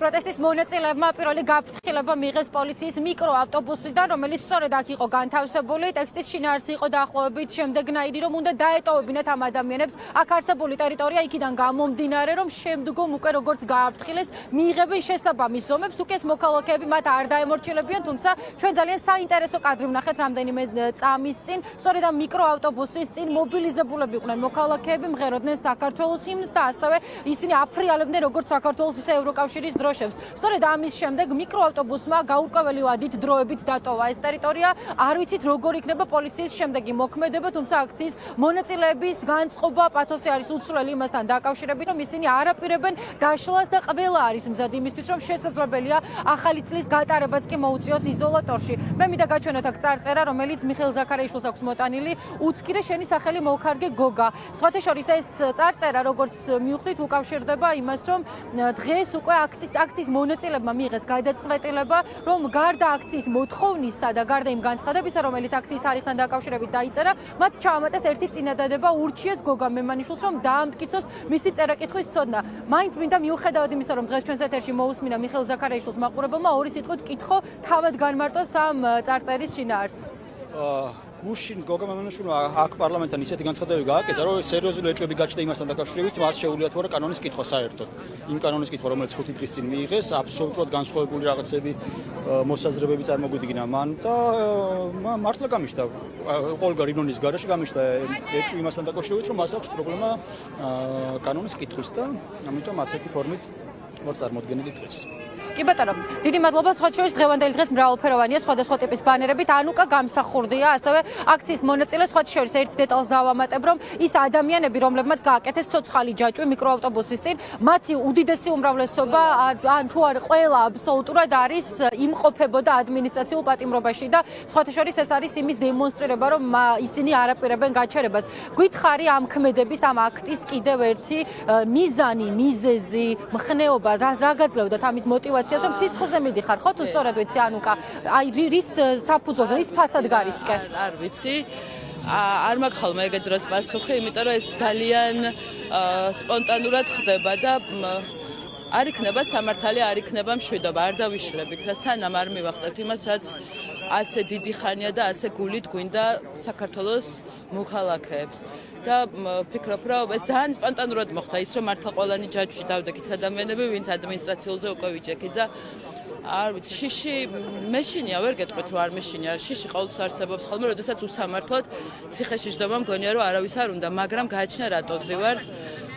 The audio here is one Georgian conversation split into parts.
პროტესტის მონაწილეებმა პირველი გაფრთხილება მიიღეს პოლიციის მიკროავტობუსიდან, რომელიც სწორედ აქ იყო განთავსებული. ტექსტის შინაარსი იყო დაახლოებით შემდეგნაირი, რომ უნდა დაეტოვებინათ ამ ადამიანებს აქ არსებული ტერიტორია, იქიდან გამომდინარე, რომ შემდგომ უკვე როგორც გააფრთხილეს, მიიღებენ შესაბამის ზომებს. თუ კი ეს მოქალაქეები მათ არ დაემორჩილებიან, თუმცა ჩვენ ძალიან საინტერესო კადრი ვნახეთ რამდენიმე წამის წინ. სწორედ ამ მიკროავტობუსის წინ მობილიზებულები იყვნენ მოქალაქეები, მღეროდნენ საქართველოს ჰიმნს და ასევე ისინი აფრიალებდნენ როგორც საქართველოს ისე ევროკავშირის დროშებს. სწორედ ამის შემდეგ მიკროავტობუსმა გაურკვეველი ვადით დროებით დატოვა ეს ტერიტორია. არ ვიცით როგორ იქნება პოლიციის შემდეგი მოქმედება, თუმცა აქციის მონაწილეების განწყობა პათოსი არის უცვლელი იმასთან დაკავშირებით, რომ ისინი არ აპირებენ დაშლას და ყველა არის მზად იმისთვის, რომ შესაძლებელია ახალი წლის გატარებაც კი მოუწიოს იზოლატორში. მე მინდა გაჩვენოთ აქ წარწერა, რომელიც მიხეილ ზაქარიაშვილს აქვს მოტანილი. უცქირე შენი სახელი მოვქარგე გოგა. სხვათა შორის ეს წარწერა, როგორც მივხვდით, უკავშირდება იმას, რომ დღეს უკვე აქციის მონაწილეებმა მიიღეს გადაწყვეტილება, რომ გარდა აქციის მოთხოვნისა და გარდა იმ განცხადებისა, რომელიც აქციის თარიღთან დაკავშირებით დაიწერა, მათ ჩაამატეს ერთი წინადადება, ურჩიეს გოგა მემანიშვილს, რომ დაამტკიცოს მისი წერა-კითხვის ცოდნა. მაინც მინდა მიუხედავად იმისა, რომ დღეს ჩვენს ეთერში მოусმინა მიხეილ ზაქარიაშვილს მაყურებელმა, ორი სიტყვით კითხო თავად განმარტოს ამ წარწერის შინაარსს. გუშინ გოგა მემანიშვილმა აქ პარლამენტთან ისეთი განცხადებები გააკეთა, რომ სერიოზული ეჭვები გაჩნდა იმასთან დაკავშირებით, მას შეუძლია თუ არა კანონის კითხვა საერთოდ. იმ კანონის კითხვა, რომელიც 5 დღის წინ მიიღეს, აბსოლუტურად განსხვავებული რაღაცები, მოსაზრებები წარმოგვიდგინა მან და მართლა გამიშთა ყველგან რიბონის გარეშე გამიშთა ეჭვი იმასთან დაკავშირებით, რომ მას აქვს პრობლემა კანონის კითხვის და ამიტომ ასეთი ფორმით ვარ წარმოდგენილი დღეს. კი ბატონო, დიდი მადლობა. სხვათა შორის დღევანდელი დღეს მრავალფეროვანია, სხვადასხვა ტიპის ბანერებით. ანუკა გამსახურდია, ასევე აქციის მონაწილე. სხვათა შორის ერთ დეტალს დავამატებ, რომ ის ადამიანები, რომლებმაც გააკეთეს ცოცხალი ჯაჭვი მიკროავტობუსის წინ, მათი უდიდესი უმრავლესობა, ან თუ არ ყველა აბსოლუტურად არის იმყოფებოდა ადმინისტრაციულ პატიმრობაში და სხვათა შორის ეს არის იმის დემონსტრირება, რომ ისინი არ აპირებენ გაჩერებას. გვითხარი ამ ქმედების, ამ აქტის კიდევ ერთი მიზანი, მიზეზი, მხნეობა, რა გაძლევდათ ამის мотивация, რომ სისხლზე მიდიხარ, ხო თუ სწორად ვიცი ანუკა, აი რის საფუძველზე, რის ფასად გარისკენ? არ ვიცი. არ მაქვს ხოლმე ეგეთ დროს პასუხი, იმიტომ რომ ეს ძალიან სპონტანურად ხდება და არ იქნება სამართალი, არ იქნება მშვიდობა, არ დავიშლებით და სანამ არ მივახტებთ იმას, რაც ასე დიდი ხანია და ასე გულით გვინდა საქართველოს მოქალაქეებს. და ფიქრობ, რომ ეს ძალიან სპონტანურად მოხდა ის, რომ მართლა ყველანი ჯაჭვში დავდექით ადამიანები, ვინც ადმინისტრაციულზე უკვე ვიჭექით და არ ვიცი, შიში მეშინია, ვერ გეტყვით, რომ არ მეშინია. შიში ყოველთვის არსებობს ხოლმე, როდესაც უსამართლოდ ციხეში ჯდომა მგონია, რომ არავის არ უნდა, მაგრამ გააჩნია რატო ვზივარ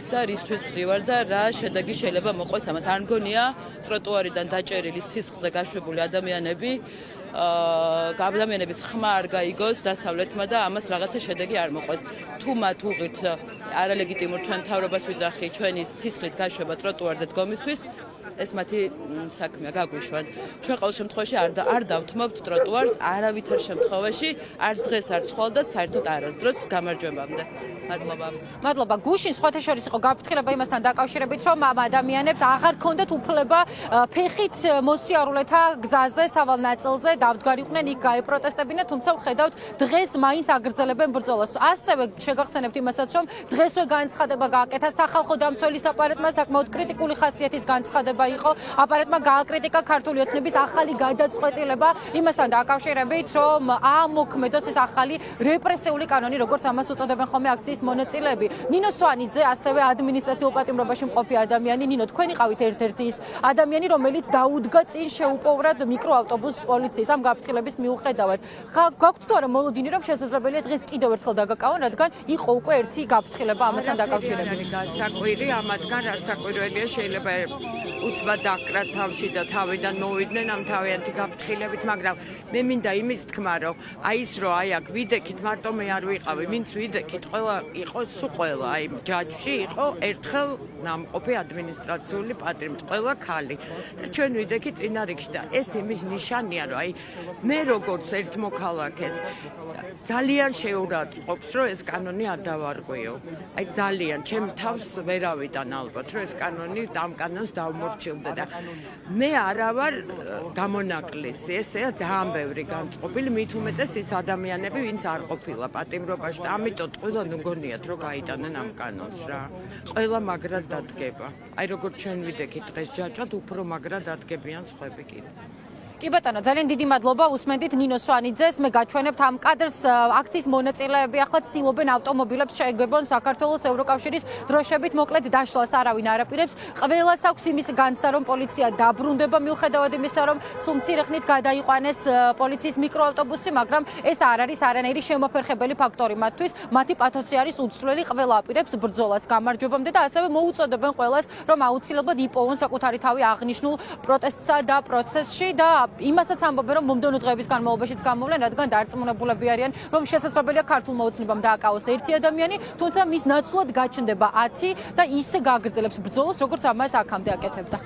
და რისთვის ვზივარ და რა შედეგი შეიძლება მოყვეს ამას. არ მგონია ტროტუარიდან დაჭერილი სისხლზე გაშვებული ადამიანები ადამიანების ხმა არ გაიგოს დასავლეთმა და ამას რაღაცა შედეგი არ მოყვეს. თუ მათ უღირთ არალეგიტიმურ ჩვენ მთავრობას ვიძახი ჩვენი სისხლით გაშვება ტროტუარზე დგომისთვის, ეს მათი საქმეა, გაგვიშვან. ჩვენ ყოველ შემთხვევაში არ დავთმობთ ტროტუარს არავითარ შემთხვევაში, არც დღეს, არც ხვალ და საერთოდ არასდროს. გამარჯვებამდე. მადლობა. მადლობა. გუშინ სხვათა შორის იყო გაფრთხილება იმასთან დაკავშირებით, რომ ამ ადამიანებს აღარ ქონდათ უფლება ფეხით მოსიარულეთა გზაზე, სავალ ნაწილზე დავდგარიყვნენ, იქ გაეპროტესტებინათ, თუმცა ვხედავთ დღეს მაინც აგრძელებენ ბრძოლას. ასევე შეგახსენებთ იმასაც, რომ დღესვე განცხადება გააკეთა სახალხო დამცველის აპარატმა, საკმაოდ კრიტიკული ხასიათის განცხადება იყო. აპარატმა გააკრიტიკა ქართული ოცნების ახალი გადაწყვეტილება იმასთან დაკავშირებით, რომ ამოქმედოს ეს ახალი რეპრესიული კანონი, როგორც ამას უწოდებენ ხოლმე აქციის მონაწილეები. ნინო სვანიძე, ასევე ადმინისტრაციულ პატიმრობაში მყოფი ადამიანი. ნინო, თქვენ იყავით ერთ-ერთი ის ადამიანი, რომელიც დაუდგა წინ შეუპოვრად მიკროავტობუსს პოლიციის ამ გაფრთხილების მიუხედავად. გაგვთ თუ არა მოლოდინი, რომ შესაძლებელია დღეს კიდევ ერთხელ დაგაკავონ, რადგან იყო უკვე ერთი გაფრთხილება ამასთან დაკავშირებით. გასაკვირი, ამათგან რასაკვირველია, შეიძლება უცბად დაკრათ თავში და თავიდან მოვიდნენ ამ თავიანთი გაფრთხილებით, მაგრამ მე მინდა იმის თქმა, რომ აი ის რომ აი აქ ვიდექით, მარტო მე არ ვიყავი, ვინც ვიდექით, ყველა იყო სულ ყველა, აი ჯაჭვში იყო ერთხელ ნამყოფი ადმინისტრაციული პატრიმრით, ყველა ქალი და ჩვენ ვიდექით წინა რიგში და ეს იმის ნიშანია, რომ აი მე როგორც ერთ მოქალაქეს ძალიან შეურაცხყოფს, რომ ეს კანონი არ დავარღვიო. აი ძალიან, ჩემ თავს ვერავიდან ალბათ, რომ ეს კანონი ამ კანონს დავმორჩილდე და მე არა ვარ გამონაკლისი, ესეა ძალიან ბევრი განწყობილი, მით უმეტეს ის ადამიანები, ვინც არ ყოფილა პატიმრობაში და ამიტომ ყველან უგონიათ, რომ გაიტანენ ამ კანონს რა. ყველა მაგრად დადგება. აი როგორც ჩვენ ვიდექით დღეს ჯაჭვად, უფრო მაგრად დადგებიან სხვები კიდე. კი ბატონო, ძალიან დიდი მადლობა. უსმენდით ნინო სვანიძეს. მე გაჩვენებთ ამ კადრს. აქციის მონაწილეები ახლა ცდილობენ ავტომობილებს შეეგებონ საქართველოს ევროკავშირის დროშებით. მოკლედ დაშლას არავინ არ აპირებს. ყველას აქვს იმის განცდა, რომ პოლიცია დაბრუნდება მიუხედავად იმისა, რომ სულ მცირე ხნით გადაიყვანეს პოლიციის მიკროავტობუსი, მაგრამ ეს არ არის არანაირი შემოფერხებელი ფაქტორი მათთვის. მათი პათოსი არის უცვლელი, ყველა აპირებს ბრძოლას გამარჯვებამდე და ასევე მოუწოდებენ ყველას, რომ აუცილებლად იპოვონ საკუთარი თავი აღნიშნულ პროტესტსა და პროცესში და იმასაც ამბობენ, რომ მომდევნო დღეების განმავლობაშიც გამოვლენ, რადგან დარწმუნებულები არიან, რომ შესაძლებელია ქართულმა ოცნებამ დააკავოს ერთი ადამიანი, თუმცა მის ნაცვლად გაჩნდება 10 და ისე გააგრძელებს ბრძოლას, როგორც ამას აქამდე აკეთებდა.